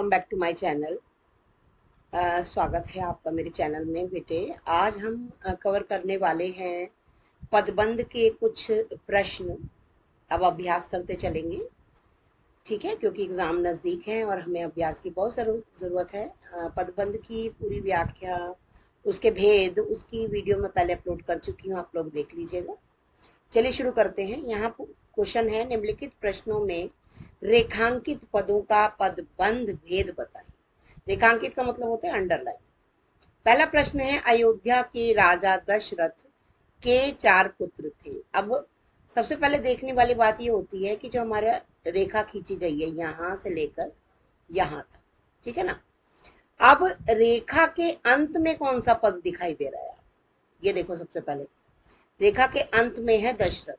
Welcome back to my channel. स्वागत है आपका मेरे चैनल में बेटे। आज हम कवर करने वाले हैं पदबंध के कुछ प्रश्न। अब अभ्यास करते चलेंगे, ठीक है, क्योंकि एग्जाम नज़दीक है और हमें अभ्यास की बहुत ज़रूरत है। पदबंध की पूरी व्याख्या, उसके भेद, उसकी वीडियो मैं पहले अपलोड कर चुकी हूँ, आप लोग देख लीजिएगा। चलिए शुरू करते हैं। यहाँ क्वेश्चन है, निम्नलिखित प्रश्नों में रेखांकित पदों का पदबंध भेद बताएं। रेखांकित का मतलब होता है अंडरलाइन। पहला प्रश्न है, अयोध्या के राजा दशरथ के 4 पुत्र थे। अब सबसे पहले देखने वाली बात ये होती है कि जो हमारा रेखा खींची गई है यहां से लेकर यहां तक, ठीक है ना। अब रेखा के अंत में कौन सा पद दिखाई दे रहा है, ये देखो। सबसे पहले रेखा के अंत में है दशरथ।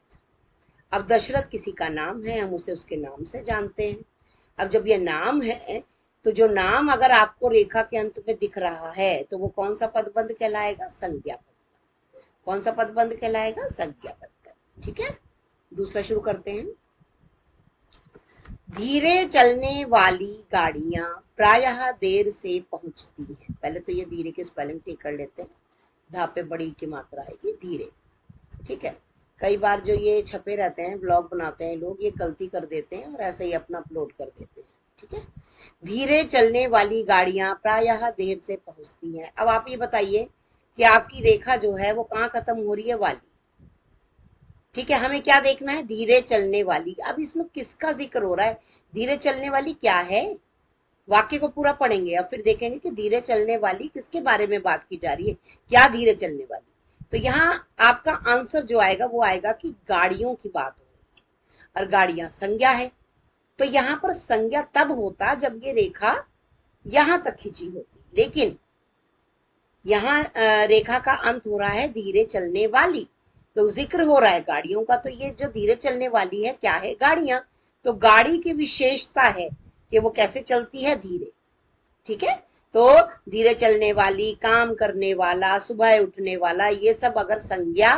अब दशरथ किसी का नाम है, हम उसे उसके नाम से जानते हैं। अब जब ये नाम है तो जो नाम अगर आपको रेखा के अंत में दिख रहा है तो वो कौन सा पदबंध कहलाएगा? संज्ञा पद। कौन सा पदबंध कहलाएगा? संज्ञा पद। ठीक है, दूसरा शुरू करते हैं। धीरे चलने वाली गाड़ियां प्रायः देर से पहुंचती हैं। पहले तो ये धीरे की स्पेलिंग ठीक कर लेते हैं। धा पे बड़ी की मात्रा आएगी, धीरे। ठीक है, कई बार जो ये छपे रहते हैं, ब्लॉग बनाते हैं लोग, ये गलती कर देते हैं और ऐसे ही अपना अपलोड कर देते हैं। ठीक है, धीरे चलने वाली गाड़ियां प्रायः देर से पहुंचती हैं। अब आप ये बताइए कि आपकी रेखा जो है वो कहाँ खत्म हो रही है? वाली। ठीक है, हमें क्या देखना है? धीरे चलने वाली। अब इसमें किसका जिक्र हो रहा है? धीरे चलने वाली क्या है? वाक्य को पूरा पढ़ेंगे और फिर देखेंगे कि धीरे चलने वाली किसके बारे में बात की जा रही है, क्या धीरे चलने वाली। तो यहाँ आपका आंसर जो आएगा वो आएगा कि गाड़ियों की बात हो रही है और गाड़ियां संज्ञा है। तो यहाँ पर संज्ञा तब होता जब ये रेखा यहां तक खींची होती, लेकिन यहाँ रेखा का अंत हो रहा है धीरे चलने वाली, तो जिक्र हो रहा है गाड़ियों का। तो ये जो धीरे चलने वाली है क्या है? गाड़ियां। तो गाड़ी की विशेषता है कि वो कैसे चलती है? धीरे। ठीक है, तो धीरे चलने वाली, काम करने वाला, सुबह उठने वाला, ये सब अगर संज्ञा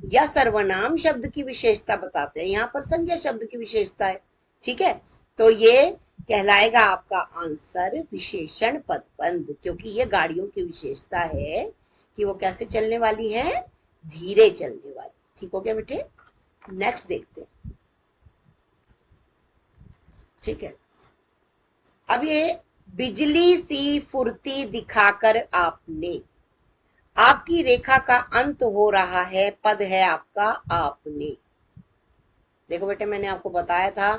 या सर्वनाम शब्द की विशेषता बताते हैं, यहाँ पर संज्ञा शब्द की विशेषता है। ठीक है, तो ये कहलाएगा आपका आंसर विशेषण पदबंध, क्योंकि ये गाड़ियों की विशेषता है कि वो कैसे चलने वाली है? धीरे चलने वाली। ठीक हो गया बेटे, नेक्स्ट देखते हैं। ठीक है, अब ये बिजली सी फुर्ती दिखाकर आपने, आपकी रेखा का अंत हो रहा है, पद है आपका आपने। देखो बेटे, मैंने आपको बताया था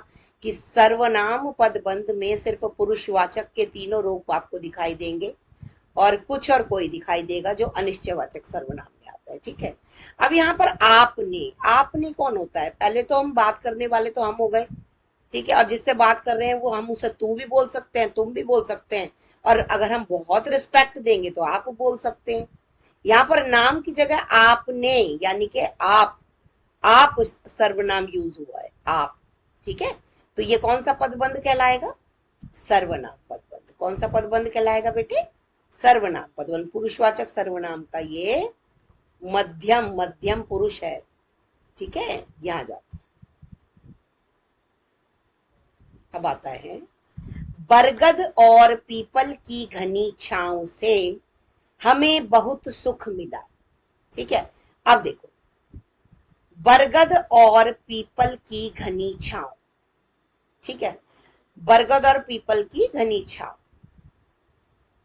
कि सर्वनाम पदबंध में सिर्फ पुरुषवाचक के तीनों रूप आपको दिखाई देंगे और कुछ और कोई दिखाई देगा जो अनिश्चयवाचक सर्वनाम में आता है। ठीक है, अब यहाँ पर आपने, आपने कौन होता है? पहले तो हम बात करने वाले तो हम हो गए, ठीक है, और जिससे बात कर रहे हैं वो हम उसे तू भी बोल सकते हैं, तुम भी बोल सकते हैं, और अगर हम बहुत रिस्पेक्ट देंगे तो आप बोल सकते हैं। यहाँ पर नाम की जगह आपने, यानी कि आप सर्वनाम यूज हुआ है, आप। ठीक है, तो ये कौन सा पदबंध कहलाएगा? सर्वनाम पदबंध। कौन सा पदबंध कहलाएगा बेटे? सर्वनाम पदबंध। पुरुषवाचक सर्वनाम का ये मध्यम मध्यम पुरुष है। ठीक है, यहां जाते, अब आता है, बरगद और पीपल की घनी छांव से हमें बहुत सुख मिला। ठीक है, अब देखो, बरगद और पीपल की घनी छांव। ठीक है, बरगद और पीपल की घनी छांव,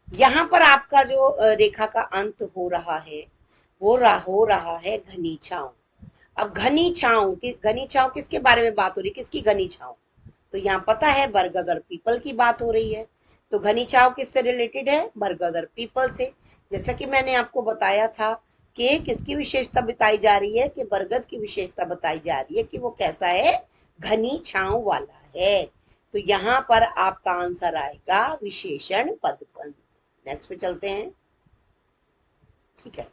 यहां पर आपका जो रेखा का अंत हो रहा है वो हो रहा है घनी छांव। अब घनी छांव की, घनी छांव किसके बारे में बात हो रही है? किसकी घनी छांव? तो यहाँ पता है बरगद और पीपल की बात हो रही है। तो घनी छांव किससे रिलेटेड है? बरगद और पीपल से। जैसा कि मैंने आपको बताया था कि किसकी विशेषता बताई जा रही है? कि बरगद की विशेषता बताई जा रही है कि वो कैसा है? घनी छांव वाला है। तो यहाँ पर आपका आंसर आएगा विशेषण पदबंध। नेक्स्ट पे चलते हैं। ठीक है,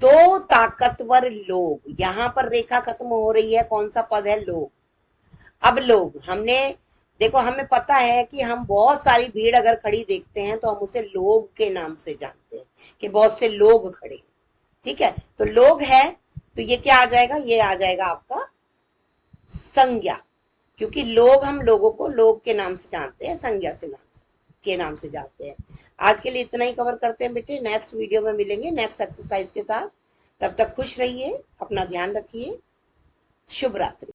दो ताकतवर लोग, यहां पर रेखा खत्म हो रही है, कौन सा पद है? लोग। अब लोग, हमने देखो, हमें पता है कि हम बहुत सारी भीड़ अगर खड़ी देखते हैं तो हम उसे लोग के नाम से जानते हैं कि बहुत से लोग खड़े। ठीक है, तो लोग है, तो ये क्या आ जाएगा? ये आ जाएगा आपका संज्ञा। क्योंकि लोग हम लोगों को लोग के नाम से जानते हैं, संज्ञा से नाम के नाम से जानते हैं। आज के लिए इतना ही कवर करते हैं बेटे, नेक्स्ट वीडियो में मिलेंगे नेक्स्ट एक्सरसाइज के साथ। तब तक खुश रहिए, अपना ध्यान रखिए। शुभ रात्रि।